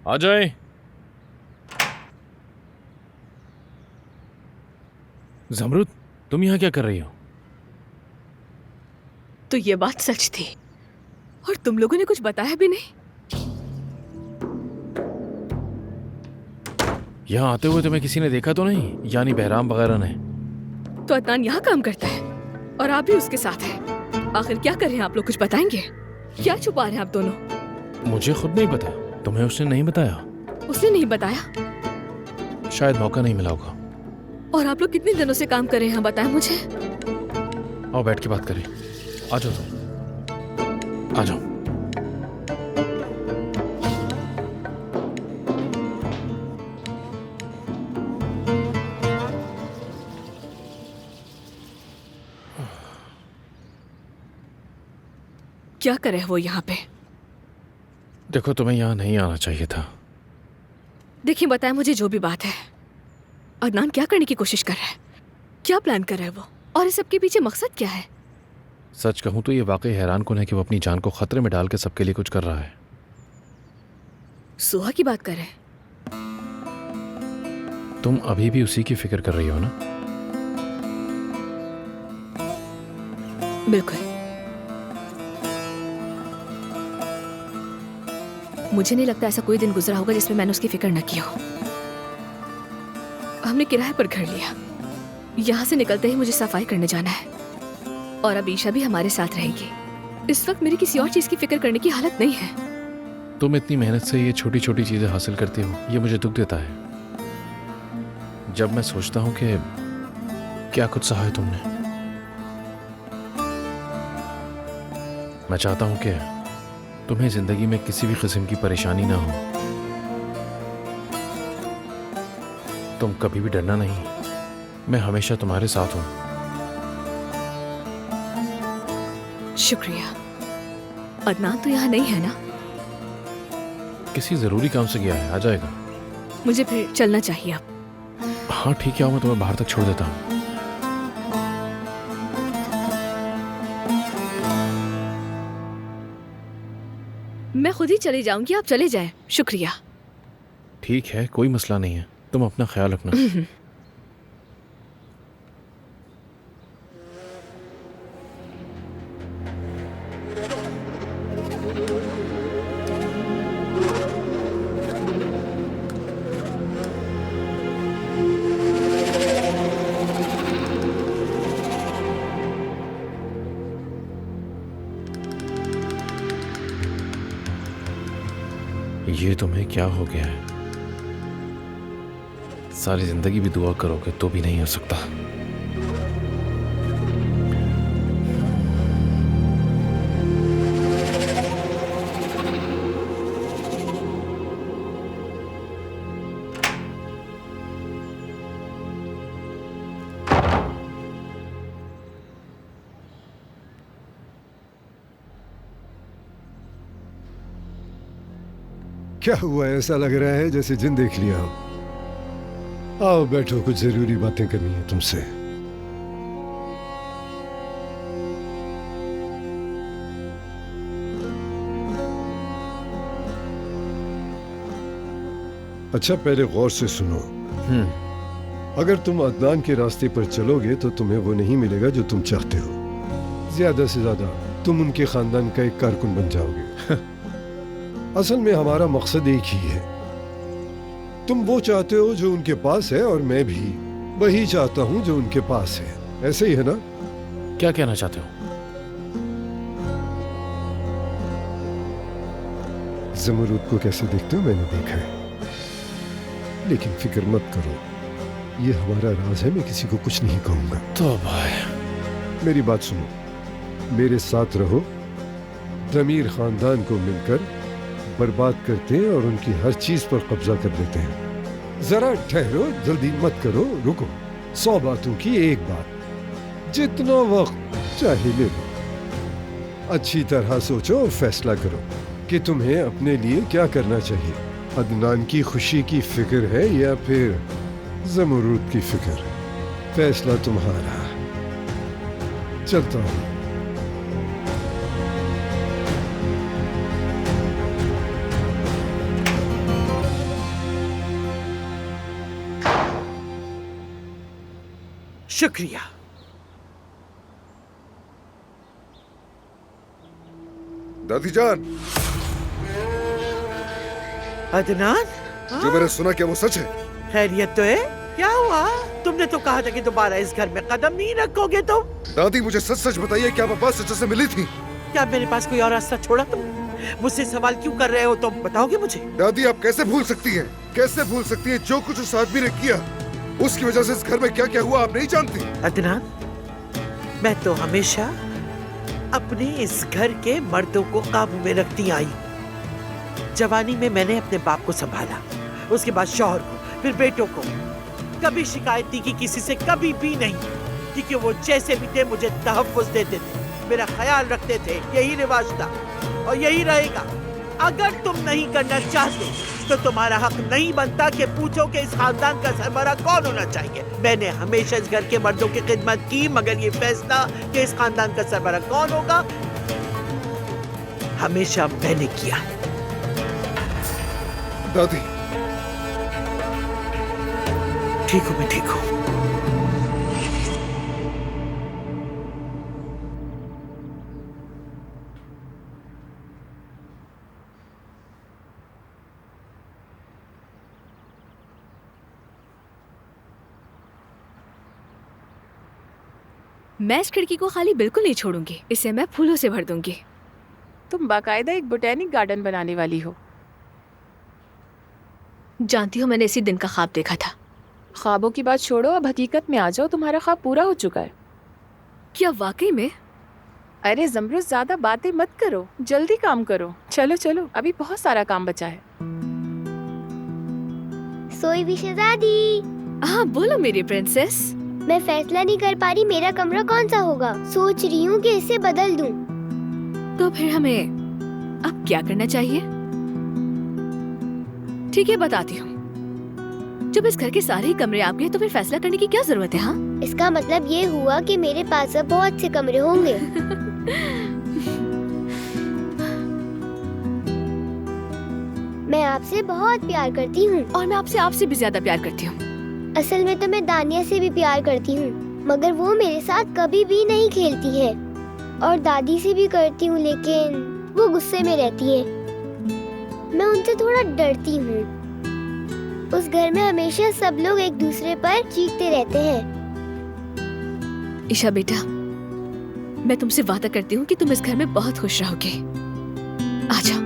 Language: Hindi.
आ जाए। जमरुद, तुम यहाँ क्या कर रही हो? तो ये बात सच थी और तुम लोगों ने कुछ बताया भी नहीं। यहाँ आते हुए तुम्हें किसी ने देखा तो नहीं, यानी बहराम वगैरह ने? तो अदनान यहाँ काम करता है और आप भी उसके साथ हैं। आखिर क्या कर रहे हैं आप लोग, कुछ बताएंगे? क्या छुपा रहे हैं आप दोनों? मुझे खुद नहीं पता। तुम्हें उसने नहीं बताया? उसने नहीं बताया। शायद मौका नहीं मिला होगा। और आप लोग कितने दिनों से काम कर रहे हैं, बताएं मुझे। आओ बैठ के बात करें। आ जाओ तुम, आ जाओ। क्या करे वो यहाँ पे? देखो, तुम्हें यहाँ नहीं आना चाहिए था। देखिए, बताएं मुझे जो भी बात है। अदनान क्या करने की कोशिश कर रहा है? क्या प्लान कर रहा है वो? और इस सब के पीछे मकसद क्या है? सच कहूं तो ये वाकई हैरानकुन है कि वो अपनी जान को खतरे में डाल के सबके लिए कुछ कर रहा है। सुहा की बात कर रहे हैं? तुम अभी भी उसी की फिक्र कर रही हो ना? बिल्कुल। मुझे नहीं लगता ऐसा कोई दिन गुजरा होगा जिसमें मैंने उसकी फिक्र न की हो। हमने किराए पर घर लिया। यहाँ से निकलते ही मुझे सफाई करने जाना है और अब ईशा भी हमारे साथ रहेगी। इस वक्त मेरी किसी और चीज की फिक्र करने की हालत नहीं है। तुम इतनी मेहनत से ये छोटी छोटी चीजें हासिल करती हो, ये मुझे दुख देता है। जब मैं सोचता हूँ कि क्या कुछ सहा है तुमने। मैं चाहता हूँ कि तुम्हें जिंदगी में किसी भी किस्म की परेशानी ना हो। तुम कभी भी डरना नहीं, मैं हमेशा तुम्हारे साथ हूं। शुक्रिया। अदनान तो यहाँ नहीं है ना? किसी जरूरी काम से गया है, आ जाएगा। मुझे फिर चलना चाहिए अब। हाँ ठीक है, मैं तुम्हें बाहर तक छोड़ देता हूँ। मैं खुद ही चली जाऊंगी, आप चले जाएं। शुक्रिया। ठीक है, कोई मसला नहीं है। तुम अपना ख्याल रखना। ये तुम्हें क्या हो गया है? सारी जिंदगी भी दुआ करोगे तो भी नहीं हो सकता। क्या हुआ? ऐसा लग रहा है जैसे जिन देख लिया हो। आओ बैठो, कुछ जरूरी बातें करनी है तुमसे। अच्छा, पहले गौर से सुनो। अगर तुम अदनान के रास्ते पर चलोगे तो तुम्हें वो नहीं मिलेगा जो तुम चाहते हो। ज्यादा से ज्यादा तुम उनके खानदान का एक कारकुन बन जाओगे। असल में हमारा मकसद एक ही है। तुम वो चाहते हो जो उनके पास है और मैं भी वही चाहता हूं जो उनके पास है। ऐसे ही है ना? क्या कहना चाहते हो? ज़मरूद को कैसे देखते हो मैंने देखा है, लेकिन फिक्र मत करो, ये हमारा राज है। मैं किसी को कुछ नहीं कहूंगा। तो भाई मेरी बात सुनो, मेरे साथ रहो। ज़मीर खानदान को मिलकर बर्बाद करते हैं और उनकी हर चीज पर कब्जा कर लेते हैं। जरा ठहरो, जल्दी मत करो, रुको। 100 बातों की एक बात, जितना वक्त चाहे ले लो। अच्छी तरह सोचो और फैसला करो कि तुम्हें अपने लिए क्या करना चाहिए। अदनान की खुशी की फिक्र है या फिर ज़मरूद की फिक्र? फैसला तुम्हारा। चलता हूं। शुक्रिया। दादी जान, अदनान, जो मैंने सुना क्या वो सच है? खैरियत तो है? क्या हुआ? तुमने तो कहा था कि दोबारा इस घर में कदम नहीं रखोगे तुम। दादी मुझे सच सच बताइए, क्या आप अब्बास चाचा से मिली थी? क्या मेरे पास कोई और रास्ता छोड़ा तुम? मुझसे सवाल क्यों कर रहे हो तुम? बताओगे मुझे? दादी आप कैसे भूल सकती हैं? कैसे भूल सकती हैं? जो कुछ उस आदमी ने किया, उसकी वजह से इस घर में क्या क्या हुआ आप नहीं जानती। अदनान, मैं तो हमेशा अपने इस घर के मर्दों को काबू में रखती आई। जवानी में मैंने अपने बाप को संभाला, उसके बाद शौहर को, फिर बेटों को। कभी शिकायत नहीं की किसी से, कभी भी नहीं, क्योंकि वो जैसे भी थे मुझे तहफ्फुज़ देते थे, मेरा ख्याल रखते थे। यही रिवाज था और यही रहेगा। अगर तुम नहीं करना चाहते तो तुम्हारा हक नहीं बनता कि पूछो कि इस खानदान का सरबराह कौन होना चाहिए। मैंने हमेशा इस घर के मर्दों की खिदमत की, मगर ये फैसला कि इस खानदान का सरबराह कौन होगा, हमेशा मैंने किया है। दादी ठीक हूँ, मैं ठीक हूँ। मैं इस खिड़की को खाली बिल्कुल नहीं छोड़ूंगी, इसे मैं फूलों से भर दूंगी। तुम बाकायदा एक बोटेनिक गार्डन बनाने वाली हो। जानती हो, मैंने इसी दिन का ख्वाब देखा था। ख्वाबों की बात छोड़ो, अब हकीकत में आ जाओ। तुम्हारा ख्वाब पूरा हो चुका है। क्या वाकई में? अरे जमरुद, ज्यादा बातें मत करो, जल्दी काम करो। चलो चलो, अभी बहुत सारा काम बचा है। सोई भी शहजादी। हाँ बोलो मेरी प्रिंसेस। मैं फैसला नहीं कर पा रही मेरा कमरा कौन सा होगा। सोच रही हूँ कि इसे बदल दूं। तो फिर हमें अब क्या करना चाहिए? ठीक है, बताती हूँ। जब इस घर के सारे ही कमरे आपके हैं, तो फिर फैसला करने की क्या जरूरत है? हाँ, इसका मतलब ये हुआ कि मेरे पास अब बहुत से कमरे होंगे। मैं आपसे बहुत प्यार करती हूँ। और मैं आपसे भी ज्यादा प्यार करती हूँ। असल में तो मैं दानिया से भी प्यार करती हूँ, मगर वो मेरे साथ कभी भी नहीं खेलती है। और दादी से भी करती हूँ, लेकिन वो गुस्से में रहती है। मैं उनसे थोड़ा डरती हूँ। उस घर में हमेशा सब लोग एक दूसरे पर चीखते रहते हैं। ईशा बेटा, मैं तुमसे वादा करती हूँ कि तुम इस घर में बहुत खुश रहोगे। आ जाओ।